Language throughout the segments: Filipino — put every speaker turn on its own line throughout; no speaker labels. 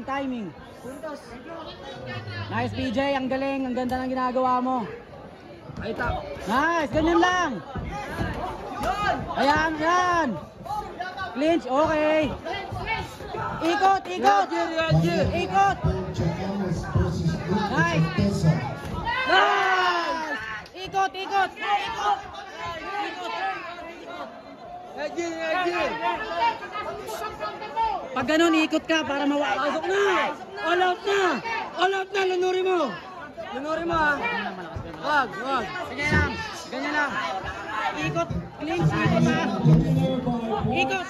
Timing. Nice PJ, ang galing, ang ganda ng ginagawa mo. Nice, ganyan lang. Ayan, yan. Clinch, okay. Ikot, ikot. Ikot. Nice. Nice. Ikot, ikot. Ikot. Pag ganun, ikot ka para mawapasok na. All out na. All out na, lunurin mo. Lunurin mo ha. Wag, wag. Ganyan lang. Ganyan lang. Ikot. Clinch, ikot ha. Ikot.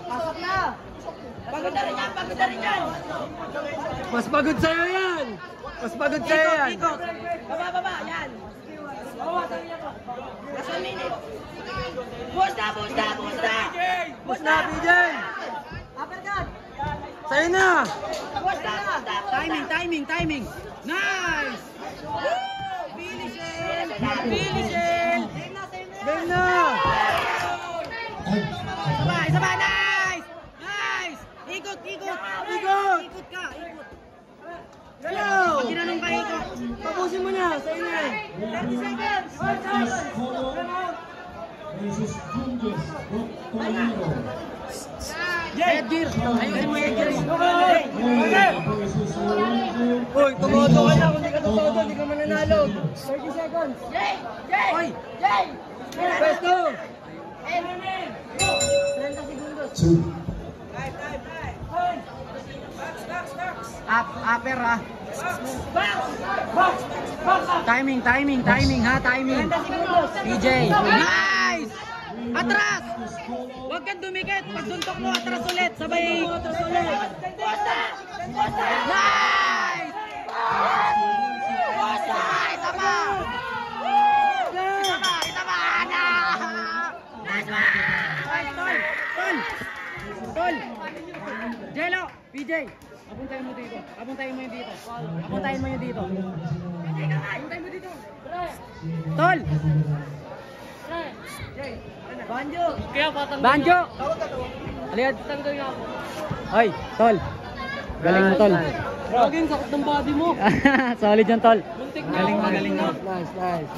Pasok na. Pagod na rin yan, pagod na rin yan. Mas pagod sa'yo yan. Mas pagod sa'yo yan. Ikot, ikot. Baba, baba, yan. Last 1 minute. Boost na, boost na, boost na. Boost na, PJ. Uppercut. Sa'yo na. Boost na, boost na. Timing, timing, timing. Nice. Finish it. Finish it. Game na. Isa isa ba? Nice. Nice. Ikot, ikot. Ikot. Ikot ka, ikot. Hello! Pag ginanong ka ikot, tapusin mo na, sa'yo na. 30 seconds! Edgar! Ayusin mo Edgar! Uy, tumoto ka na, kung di ka tumoto, di ka mananalo. 30 seconds! Jay! Jay! Uy! Jay! Pwesto! 30 segundos! Upper ha. Timing, timing, timing ha, timing. PJ. Nice! Atras! Huwag kang dumikit. Pag suntok mo, atras ulit. Sabay. Atras ulit. Nice! Isa pa! Isa pa! Isa pa! Nice one! Tol! Tol! Tol! Jello! PJ! Apuntahin mo dito. Apuntahin mo yung dito. Apuntahin mo yung dito. Apuntahin mo dito. Tol! Banjo! Banjo! Aliad! Hoy, Tol! Galing mo, Tol. Laging sakit ng body mo. Solid yan, Tol. Galing mo, galing mo. Nice, nice.